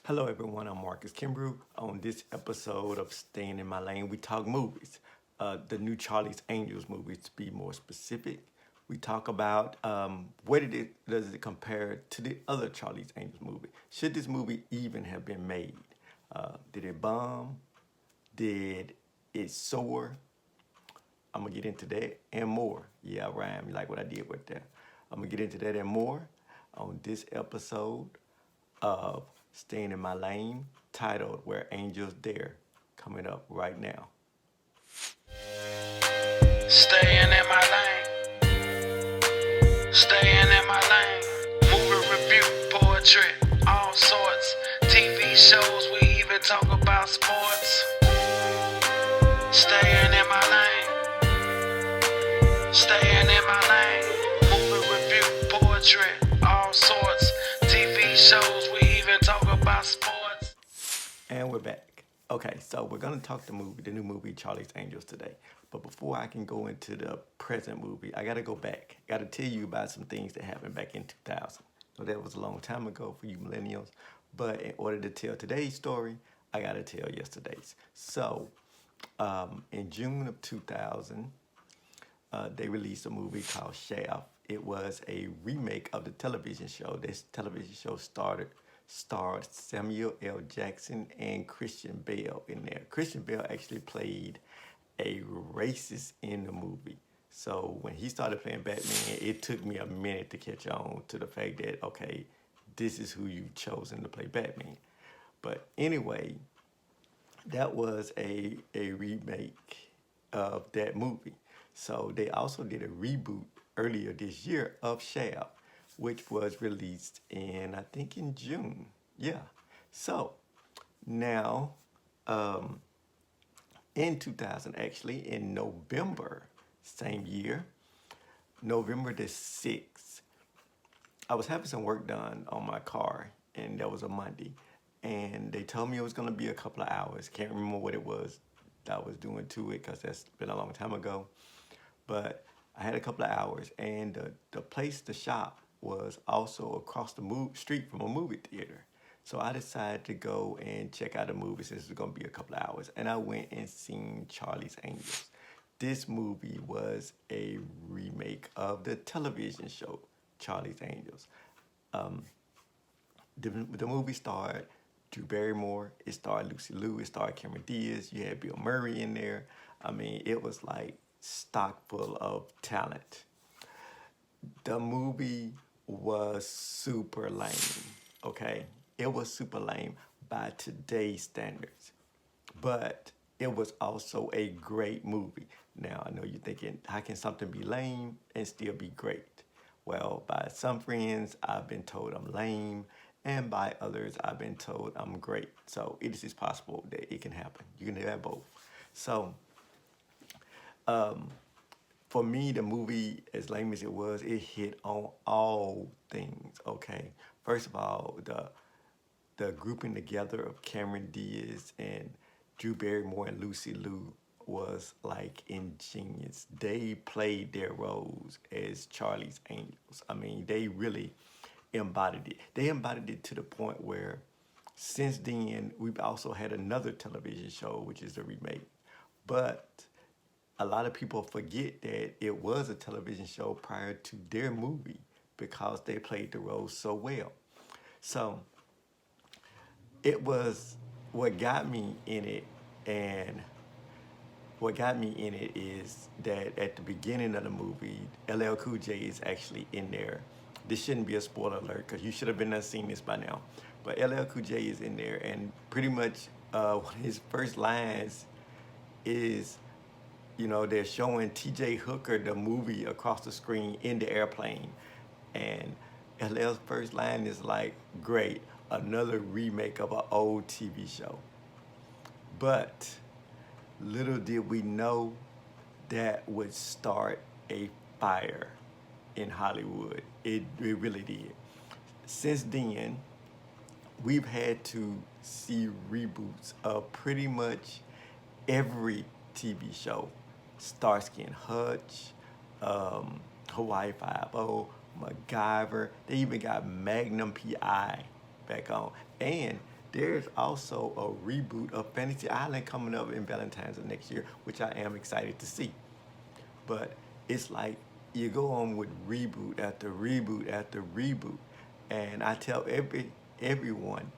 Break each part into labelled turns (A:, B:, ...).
A: Hello, everyone. I'm Marcus Kimbrough. On this episode of Staying in My Lane, we talk movies. The new Charlie's Angels movie, to be more specific. We talk about what does it compare to the other Charlie's Angels movie. Should this movie even have been made? Did it bomb? Did it soar? I'm gonna get into that and more. Yeah, Ryan, you like what I did with that? I'm gonna get into that and more on this episode of Staying in My Lane, titled Where Angels Dare, coming up right now.
B: Staying in my lane, staying in my lane. Movie review, poetry, all sorts. TV shows, we even talk about sports. Staying in my lane, staying in my lane. Movie review, poetry, all sorts. TV shows, we even talk about sports.
A: And we're back. Okay, so we're gonna talk the new movie Charlie's Angels today. But before I can go into the present movie, I gotta go back. I gotta tell you about some things that happened back in 2000. So that was a long time ago for you millennials. But in order to tell today's story, I gotta tell yesterday's. So, in June of 2000, they released a movie called Shaft. It was a remake of the television show. This television show starred Samuel L. Jackson and Christian Bale in there. Christian Bale actually played a racist in the movie. So when he started playing Batman, it took me a minute to catch on to the fact that, okay, this is who you've chosen to play Batman. But anyway, that was a remake of that movie. So they also did a reboot earlier this year of Shaft, which was released in June. Yeah. So now, in 2000, actually, in November, same year, November the 6th, I was having some work done on my car, and that was a Monday. And they told me it was going to be a couple of hours. Can't remember what it was that I was doing to it because that's been a long time ago. But I had a couple of hours, and the place to shop was also across the street from a movie theater. So I decided to go and check out a movie since it was going to be a couple of hours. And I went and seen Charlie's Angels. This movie was a remake of the television show Charlie's Angels. The movie starred Drew Barrymore. It starred Lucy Liu. It starred Cameron Diaz. You had Bill Murray in there. I mean, it was like stock full of talent. The movie was super lame, okay? It was super lame by today's standards. But it was also a great movie. Now, I know you're thinking, how can something be lame and still be great? Well, by some friends, I've been told I'm lame, and by others, I've been told I'm great. So it is possible that it can happen. You can have both. So for me, the movie, as lame as it was, it hit on all things. Okay, first of all, the grouping together of Cameron Diaz and Drew Barrymore and Lucy Liu was like ingenious. They played their roles as Charlie's Angels. I mean, they really embodied it. They embodied it to the point where since then we've also had another television show, which is a remake. But a lot of people forget that it was a television show prior to their movie because they played the roles so well. So it was what got me in it, and what got me in it is that at the beginning of the movie, LL Cool J is actually in there. This shouldn't be a spoiler alert because you should have been seeing this by now. But LL Cool J is in there, and pretty much one of his first lines is, they're showing T.J. Hooker the movie across the screen in the airplane, and LL's first line is like, "Great, another remake of an old TV show." But little did we know that would start a fire in Hollywood. It really did. Since then, we've had to see reboots of pretty much every TV show. Starsky and Hutch, Hawaii Five-O, MacGyver. They even got Magnum PI back on. And there's also a reboot of Fantasy Island coming up in Valentine's of next year, which I am excited to see. But it's like you go on with reboot after reboot after reboot, and I tell everyone,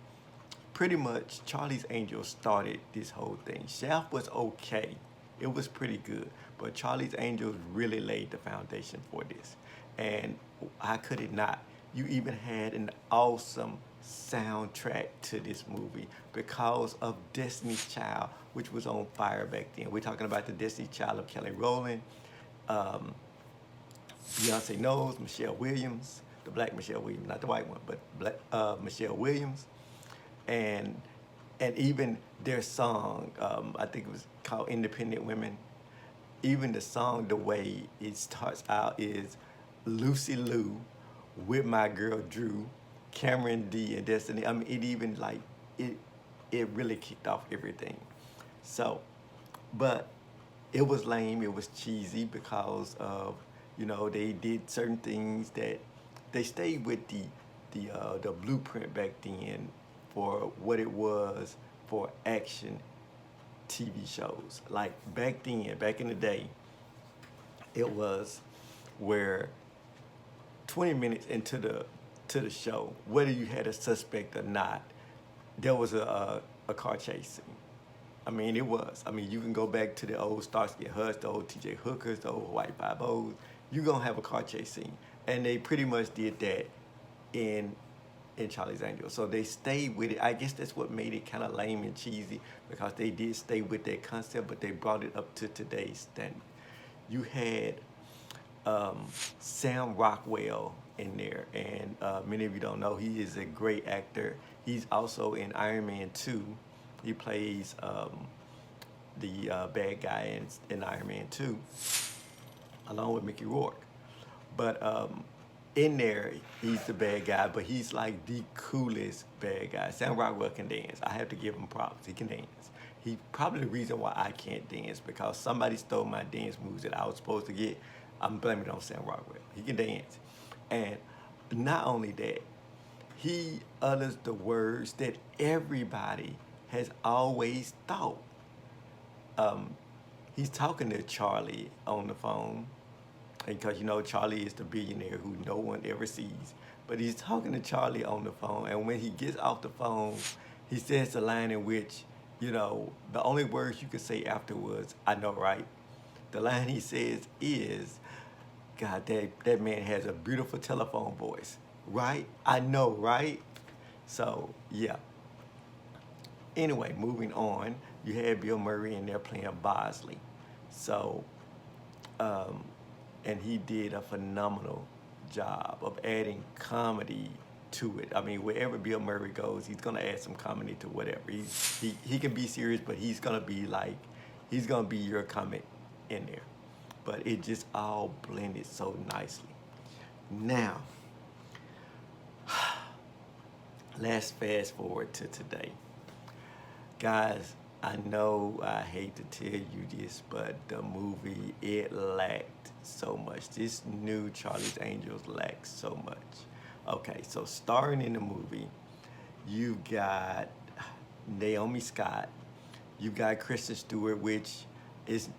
A: pretty much Charlie's Angels started this whole thing. Shaft was okay, it was pretty good, but Charlie's Angels really laid the foundation for this. And how could it not? You even had an awesome soundtrack to this movie because of Destiny's Child, which was on fire back then. We're talking about the Destiny's Child of Kelly Rowland, um, Beyonce Knowles, Michelle Williams, the black Michelle Williams, not the white one, but black Michelle Williams, and even their song, I think it was called Independent Women. Even the song, the way it starts out is Lucy Liu with my girl Drew, Cameron D, and Destiny. I mean, it even like it it really kicked off everything. So, but it was lame. It was cheesy because of they did certain things that they stayed with the blueprint back then for what it was for action TV shows. Like back then, back in the day, it was where 20 minutes into the show, whether you had a suspect or not, there was a car chase scene. I mean, it was. I mean, you can go back to the old Starsky and Hutch, the old T.J. Hookers, the old White Five O's. You're gonna have a car chase scene, and they pretty much did that in Charlie's Angels. So they stayed with it. I guess that's what made it kind of lame and cheesy because they did stay with that concept, but they brought it up to today's standard. You had Sam Rockwell in there, and many of you don't know he is a great actor. He's also in Iron Man 2. He plays the bad guy in Iron Man 2, along with Mickey Rourke. But in there, he's the bad guy, but he's like the coolest bad guy. Sam Rockwell can dance. I have to give him props. He can dance. He probably the reason why I can't dance because somebody stole my dance moves that I was supposed to get. I'm blaming it on Sam Rockwell. He can dance. And not only that, he utters the words that everybody has always thought. He's talking to Charlie on the phone because Charlie is the billionaire who no one ever sees. But he's talking to Charlie on the phone, and when he gets off the phone, he says the line in which, the only words you could say afterwards, I know, right? The line he says is, God, that man has a beautiful telephone voice, right? I know, right? So, yeah. Anyway, moving on, you had Bill Murray in there playing Bosley. So, and he did a phenomenal job of adding comedy to it. I mean, wherever Bill Murray goes, he's gonna add some comedy to whatever. He can be serious, but he's gonna be your comic in there. But it just all blended so nicely. Now, let's fast forward to today. Guys, I know I hate to tell you this, but the movie, it lacked so much. This new Charlie's Angels lacked so much. Okay, so starring in the movie, you got Naomi Scott, you got Kristen Stewart, which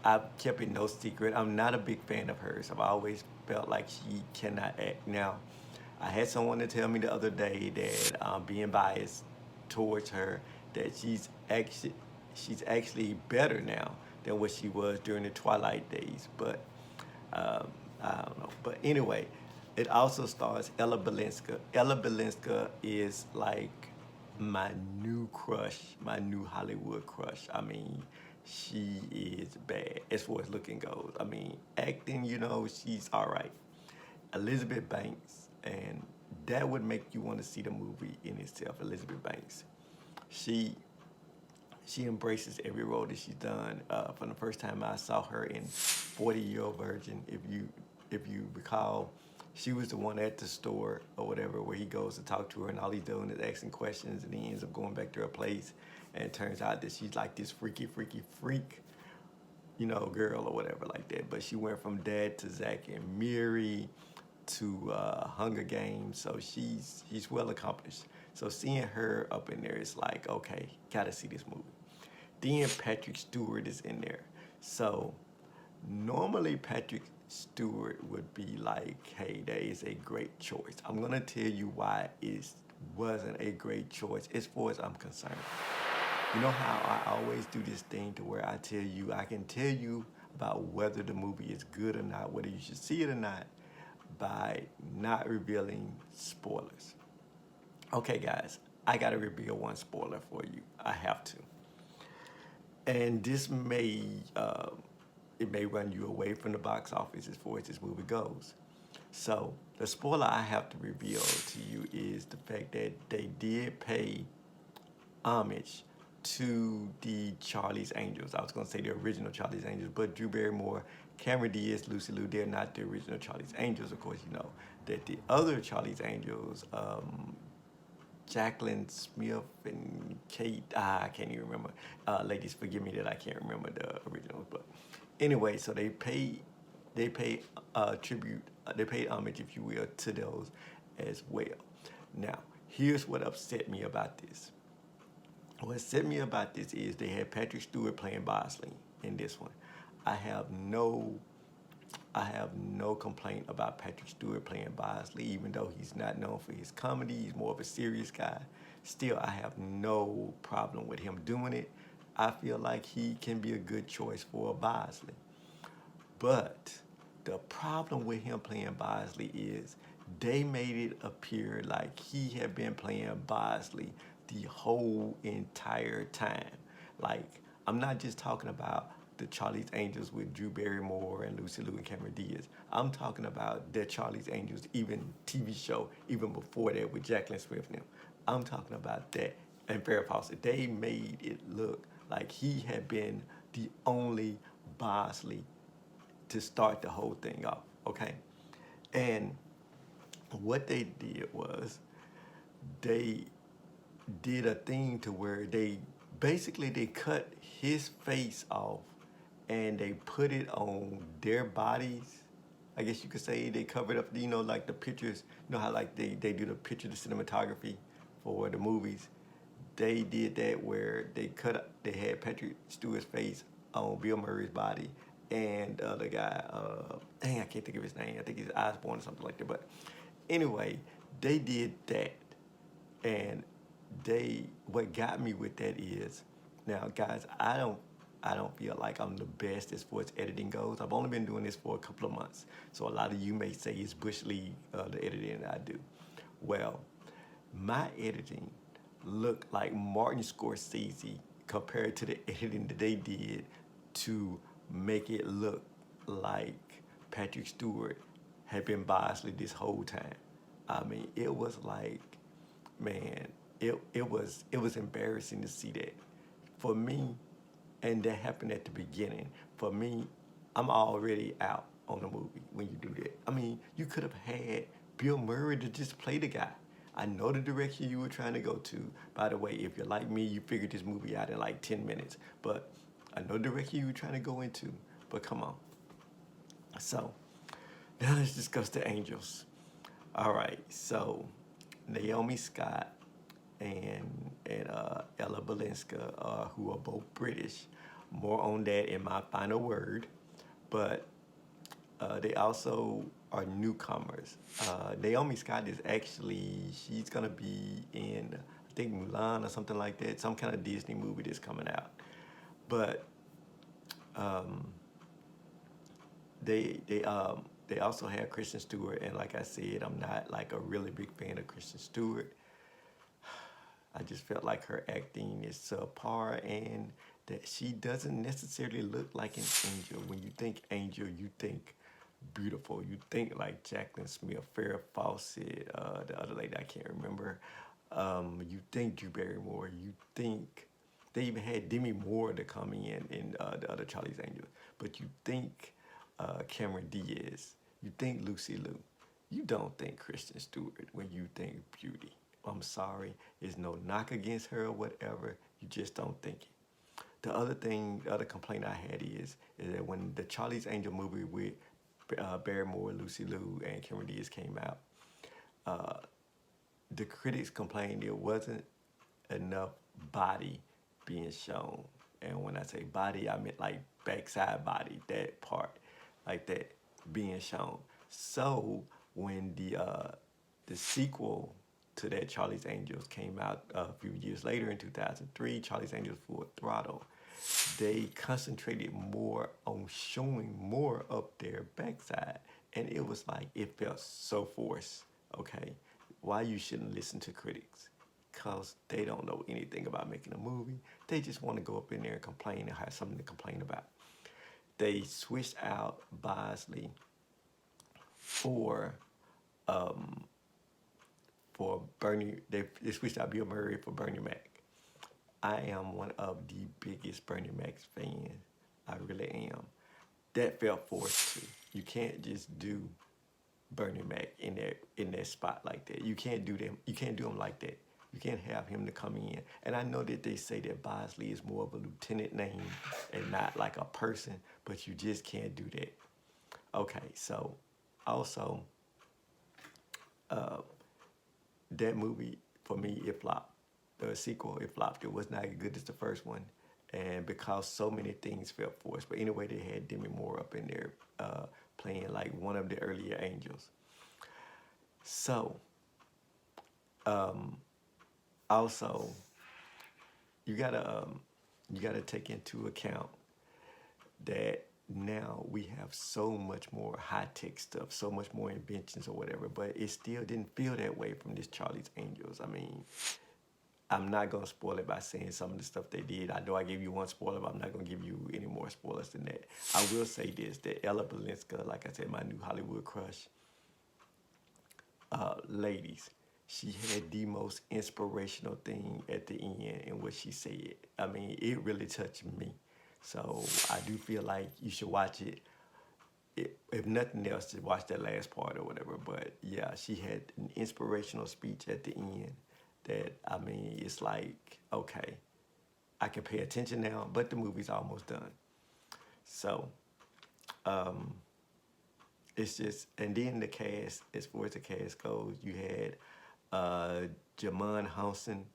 A: I've kept it no secret. I'm not a big fan of hers. I've always felt like she cannot act. Now, I had someone to tell me the other day that being biased towards her, that she's actually better now than what she was during the Twilight days. But I don't know. But anyway, it also stars Ella Balinska. Ella Balinska is like my new crush, my new Hollywood crush. I mean, she is bad as far as looking goes. I mean, acting, she's all right. Elizabeth Banks, and that would make you want to see the movie in itself. Elizabeth Banks, she embraces every role that she's done. From the first time I saw her in 40-Year-Old Virgin, if you recall, she was the one at the store or whatever where he goes to talk to her, and all he's doing is asking questions, and he ends up going back to her place, and it turns out that she's like this freaky freak, girl or whatever like that. But she went from Dad to Zack and Miri to Hunger Games, so she's well accomplished. So seeing her up in there is like, okay, gotta see this movie. Then Patrick Stewart is in there. So normally Patrick Stewart would be like, hey, that is a great choice. I'm gonna tell you why it wasn't a great choice as far as I'm concerned. You know how I always do this thing to where I can tell you about whether the movie is good or not, whether you should see it or not, by not revealing spoilers. Okay, guys, I gotta reveal one spoiler for you. I have to. And this may it may run you away from the box office as far as this movie goes. So the spoiler I have to reveal to you is the fact that they did pay homage to the Charlie's Angels. I was going to say the original Charlie's Angels, but Drew Barrymore, Cameron Diaz, Lucy Liu, they're not the original Charlie's Angels. Of course, you know that the other Charlie's Angels, Jacqueline Smith and Kate, I can't even remember. Ladies, forgive me that I can't remember the originals, but anyway, so they paid tribute, they paid homage, if you will, to those as well. Now, here's what upset me about this. What upset me about this is they had Patrick Stewart playing Bosley in this one. I have no complaint about Patrick Stewart playing Bosley, even though he's not known for his comedy. He's more of a serious guy. Still, I have no problem with him doing it. I feel like he can be a good choice for Bosley. But the problem with him playing Bosley is they made it appear like he had been playing Bosley the whole entire time. Like, I'm not just talking about the Charlie's Angels with Drew Barrymore and Lucy Liu and Cameron Diaz. I'm talking about the Charlie's Angels, even TV show, even before that with Jacqueline Smith and them. I'm talking about that. And Farrah Fawcett, they made it look like he had been the only Bosley to start the whole thing off, okay? And what they did was they did a thing to where they cut his face off and they put it on their bodies. I guess you could say they covered up, you know, like the pictures, you know how like they do the picture, the cinematography for the movies. They did that where they had Patrick Stewart's face on Bill Murray's body and the other guy, dang, I can't think of his name. I think he's Osborne or something like that. But anyway, they did that. And what got me with that is, now guys, I don't feel like I'm the best as far as editing goes. I've only been doing this for a couple of months. So a lot of you may say it's Bush League, the editing that I do. Well, my editing looked like Martin Scorsese compared to the editing that they did to make it look like Patrick Stewart had been Bosley this whole time. I mean, it was like, man, it was embarrassing to see that. For me, and that happened at the beginning. For me, I'm already out on the movie when you do that. I mean, you could have had Bill Murray to just play the guy. I know the direction you were trying to go to. By the way, if you're like me, you figured this movie out in like 10 minutes. But I know the direction you were trying to go into. But come on. So, now let's discuss the Angels. All right, so Naomi Scott and Ella Balinska, who are both British. More on that in my final word. But they also are newcomers. Naomi Scott is she's going to be in, I think, Mulan or something like that, some kind of Disney movie that's coming out. But they also have Kristen Stewart, and like I said, I'm not like a really big fan of Kristen Stewart. I just felt like her acting is subpar and that she doesn't necessarily look like an angel. When you think angel, you think beautiful. You think like Jacqueline Smith, Farrah Fawcett, the other lady I can't remember. You think Drew Barrymore. You think they even had Demi Moore to come in the other Charlie's Angels. But you think Cameron Diaz. You think Lucy Liu. You don't think Kristen Stewart when you think beauty. I'm sorry, there's no knock against her or whatever. You just don't think it. The other complaint I had is that when the Charlie's Angel movie with Barrymore, Lucy Liu, and Cameron Diaz came out, the critics complained there wasn't enough body being shown. And when I say body, I meant like backside body, that part, like that being shown. So when the sequel to that Charlie's Angels came out a few years later in 2003, Charlie's Angels Full Throttle, they concentrated more on showing more of their backside. And it was like, it felt so forced, okay? Why you shouldn't listen to critics? Because they don't know anything about making a movie. They just want to go up in there and complain and have something to complain about. They switched out Bosley for Bernie. They switched out Bill Murray for Bernie Mac. I am one of the biggest Bernie Mac fans. I really am. That felt forced too. You can't just do Bernie Mac in that spot like that. You can't do them. You can't do him like that. You can't have him to come in. And I know that they say that Bosley is more of a lieutenant name and not like a person, but you just can't do that. Okay, so also that movie for me, it flopped. The sequel, it flopped. It was not as good as the first one, and because so many things felt forced. But anyway, they had Demi Moore up in there playing like one of the earlier angels. So also you gotta take into account that now we have so much more high-tech stuff, so much more inventions or whatever, but it still didn't feel that way from this Charlie's Angels. I mean, I'm not going to spoil it by saying some of the stuff they did. I know I gave you one spoiler, but I'm not going to give you any more spoilers than that. I will say this, that Ella Balinska, like I said, my new Hollywood crush, ladies, she had the most inspirational thing at the end in what she said. I mean, it really touched me. So I do feel like you should watch it. If nothing else, to watch that last part or whatever. But yeah, she had an inspirational speech at the end that, I mean, it's like, okay, I can pay attention now, but the movie's almost done. So it's just, and then the cast, as far as the cast goes, you had Jamon Hansen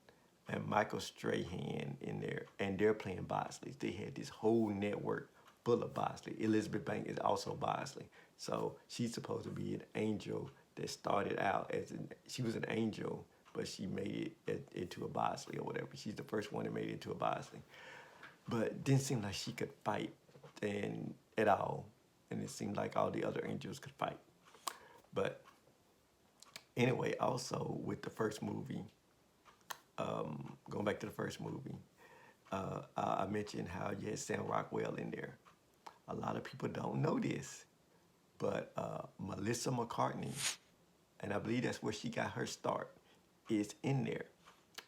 A: and Michael Strahan in there, and they're playing Bosley. They had this whole network full of Bosley. Elizabeth Banks is also Bosley. So she's supposed to be an angel that started out as she was an angel, but she made it into a Bosley or whatever. She's the first one that made it into a Bosley. But it didn't seem like she could fight at all. And it seemed like all the other angels could fight. But anyway, also with the first movie, going back to the first movie, I mentioned how you had Sam Rockwell in there. A lot of people don't know this, but Melissa McCartney, and I believe that's where she got her start, is in there.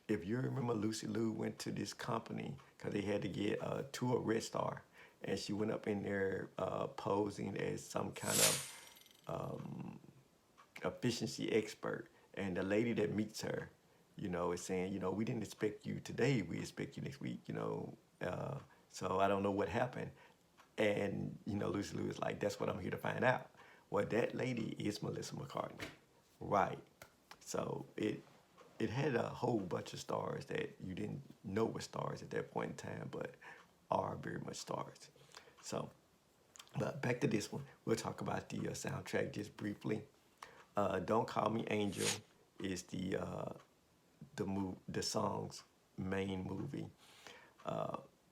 A: If you remember, Lucy Liu went to this company because they had to get a tour of Red Star, and she went up in there posing as some kind of efficiency expert. And the lady that meets her, is saying, we didn't expect you today. We expect you next week, so I don't know what happened. And, Lucy Liu is like, that's what I'm here to find out. Well, that lady is Melissa McCartney. Right. So it had a whole bunch of stars that you didn't know were stars at that point in time, but are very much stars. So, but back to this one. We'll talk about the soundtrack just briefly. Don't Call Me Angel is the song's main movie.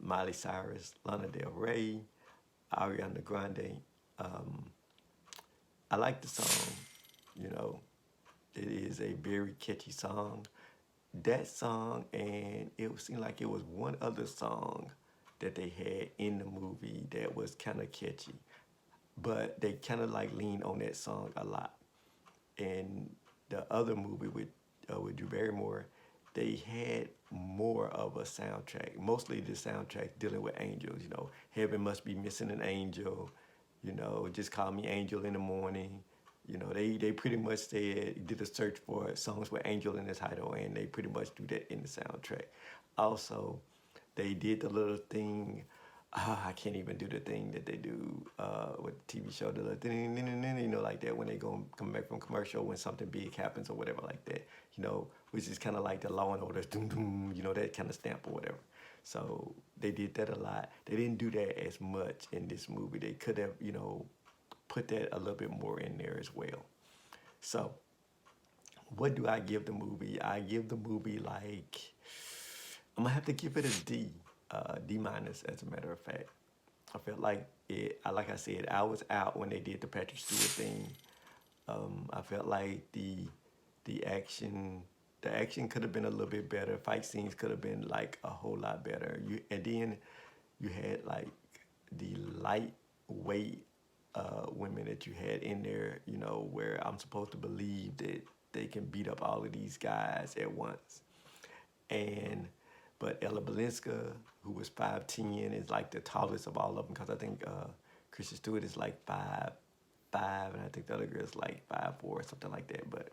A: Miley Cyrus, Lana Del Rey, Ariana Grande. I like the song. It is a very catchy song. That song, and it seemed like it was one other song that they had in the movie that was kind of catchy, but they kind of like leaned on that song a lot. And the other movie with Drew Barrymore, they had more of a soundtrack. Mostly the soundtrack dealing with angels. Heaven Must Be Missing an Angel. Just Call Me Angel in the Morning. They pretty much did a search for songs with angel in the title, and they pretty much do that in the soundtrack. Also, they did the little thing I can't even do the thing that they do with the TV show, you know, like that when they come back from commercial when something big happens or whatever like that, you know, which is kind of like the Law and Order, doom doom, you know, that kind of stamp or whatever. So they did that a lot. They didn't do that as much in this movie. They could have, you know, put that a little bit more in there as well. So what do I give the movie? I give the movie like I'm gonna have to give it a D, D minus as a matter of fact. I felt like it. Like I said, I was out when they did the Patrick Stewart thing. I felt like the action the action could have been a little bit better. Fight scenes could have been like a whole lot better. And then you had like the lightweight women that you had in there. You know, where I'm supposed to believe that they can beat up all of these guys at once. And but Ella Balinska, who was 5'10", is like the tallest of all of them because I think Kristen Stewart is like 5'5", and I think the other girl is like 5'4", or something like that. But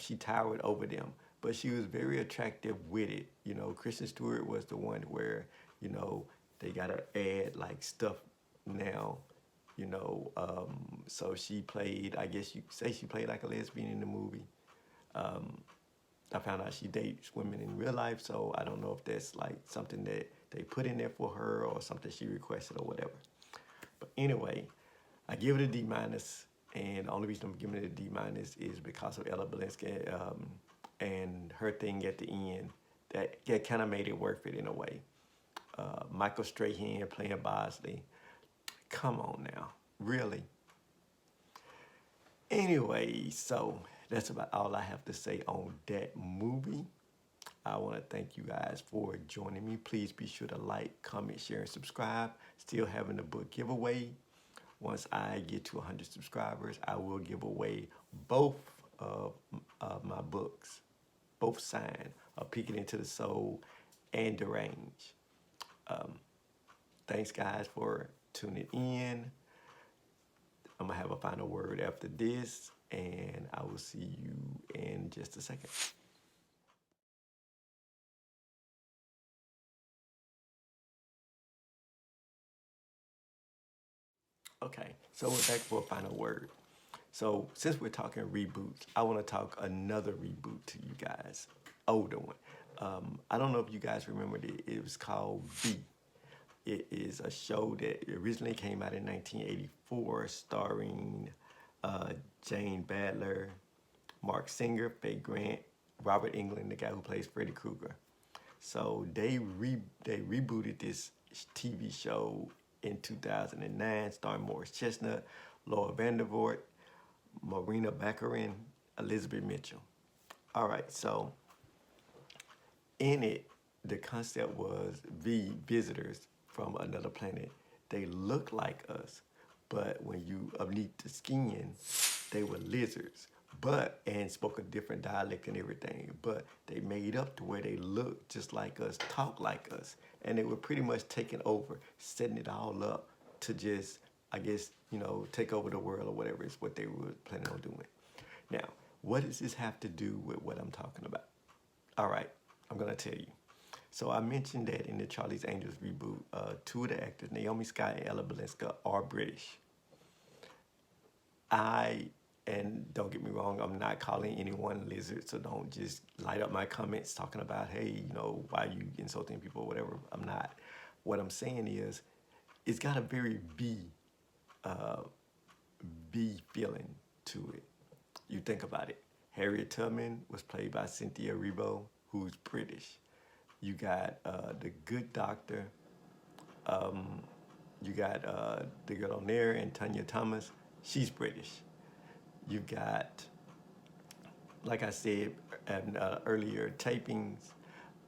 A: she towered over them. But she was very attractive with it. You know, Kristen Stewart was the one where, you know, they gotta add like stuff now. You know, so she played. I guess you could say she played like a lesbian in the movie. I found out she dates women in real life, so I don't know if that's like something that they put in there for her or something she requested or whatever. But anyway, I give it a D minus, and the only reason I'm giving it a D minus is because of Ella Balinska and her thing at the end that kind of made it worth it in a way. Michael Strahan playing Bosley. Come on now, really? Anyway, so that's about all I have to say on that movie. I want to thank you guys for joining me. Please be sure to like, comment, share, and subscribe. Still having the book giveaway. Once I get to 100 subscribers, I will give away both of my books, both signed, Peeking into the Soul and Deranged. Thanks, guys, for tuning in. I'm going to have a final word after this, and I will see you in just a second. Okay, so we're back for a final word. So since we're talking reboots, I want to talk another reboot to you guys, older one. I don't know if you guys remember it. It was called V. It is a show that originally came out in 1984, starring Jane Badler, Mark Singer, Faye Grant, Robert Englund, the guy who plays Freddy Krueger. So they rebooted this TV show in 2009, starring Morris Chestnut, Laura Vandervoort, Marina Baccarin, Elizabeth Mitchell. All right, so in it, the concept was visitors from another planet. They look like us, but when you underneath the skin, they were lizards, but and spoke a different dialect and everything. But they made up to where they looked just like us, talk like us, and they were pretty much taking over, setting it all up to just, I guess, you know, take over the world or whatever is what they were planning on doing. Now, what does this have to do with what I'm talking about? All right, I'm gonna tell you. So I mentioned that in the Charlie's Angels reboot, two of the actors, Naomi Scott and Ella Balinska, are British. And don't get me wrong, I'm not calling anyone lizard, so don't just light up my comments talking about, hey, you know, why you insulting people or whatever. I'm not. What I'm saying is, it's got a very B feeling to it. You think about it. Harriet Tubman was played by Cynthia Erivo, who's British. You got the Good Doctor. You got the girl on there, and Tanya Thomas. She's British. You got, like I said in earlier tapings,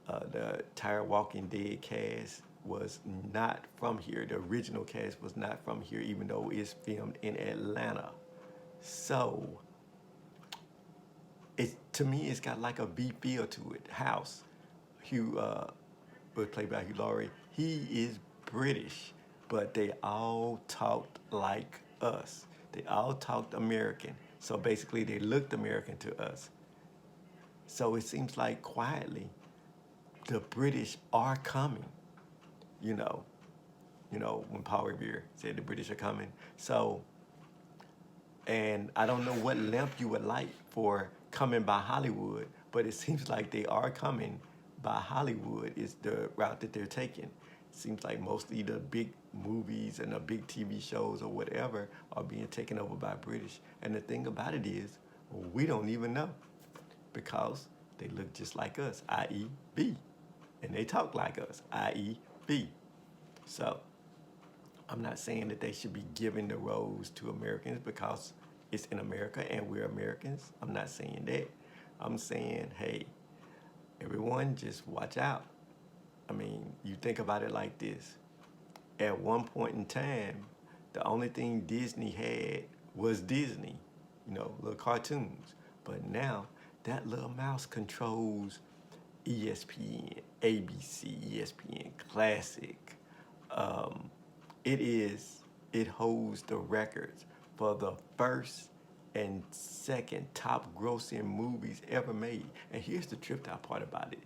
A: the entire Walking Dead cast was not from here. The original cast was not from here, even though it's filmed in Atlanta. So, to me, it's got like a B feel to it. House, Hugh was played by Hugh Laurie. He is British, but they all talked like us. They all talked American. So basically, they looked American to us. So it seems like quietly, the British are coming, you know. you know, when Paul Revere said the British are coming. So, and I don't know what lamp you would light for coming by Hollywood, but it seems like they are coming by Hollywood is the route that they're taking. Seems like mostly the big movies and the big TV shows or whatever are being taken over by British. And the thing about it is, we don't even know because they look just like us, i.e. B. And they talk like us, i.e. B. So I'm not saying that they should be giving the roles to Americans because it's in America and we're Americans. I'm not saying that. I'm saying, hey, everyone just watch out. I mean, you think about it like this. At one point in time, the only thing Disney had was Disney, you know, little cartoons. But now that little mouse controls ESPN, ABC, ESPN Classic. Um, it holds the records for the first and second top grossing movies ever made. And here's the tripped out part about it.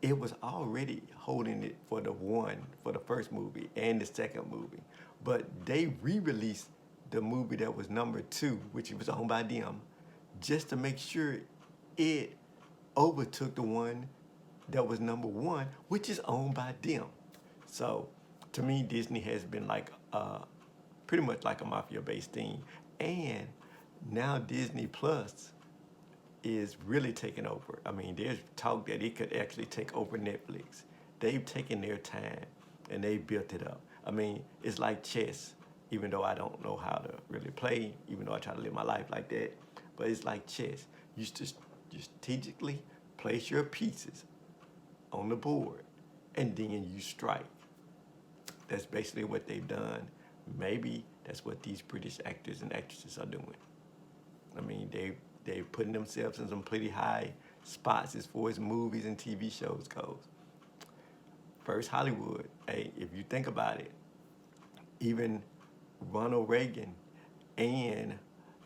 A: It was already holding it for the first movie and the second movie. But they re-released the movie that was number 2, which was owned by them, just to make sure it overtook the one that was number 1, which is owned by them. So to me, Disney has been like pretty much like a mafia-based thing. And now Disney Plus is really taking over. I mean, there's talk that it could actually take over Netflix. They've taken their time and they built it up. I mean, it's like chess, even though I don't know how to really play, even though I try to live my life like that. But it's like chess. You strategically place your pieces on the board and then you strike. That's basically what they've done. Maybe that's what these British actors and actresses are doing. I mean, they're putting themselves in some pretty high spots as far as movies and TV shows goes. First Hollywood, hey, if you think about it, even Ronald Reagan and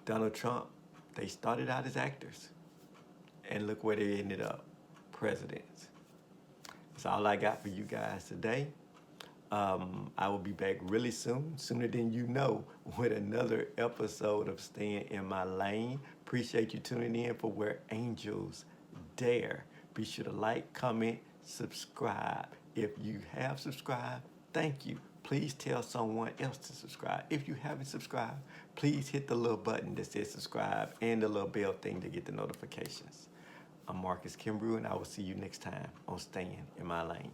A: Donald Trump, they started out as actors. And look where they ended up, presidents. That's all I got for you guys today. I will be back really soon, sooner than you know, with another episode of Staying in My Lane. Appreciate you tuning in for Where Angels Dare. Be sure to like, comment, subscribe. If you have subscribed, thank you. Please tell someone else to subscribe. If you haven't subscribed, please hit the little button that says subscribe and the little bell thing to get the notifications. I'm Marcus Kimbrough, and I will see you next time on Staying in My Lane.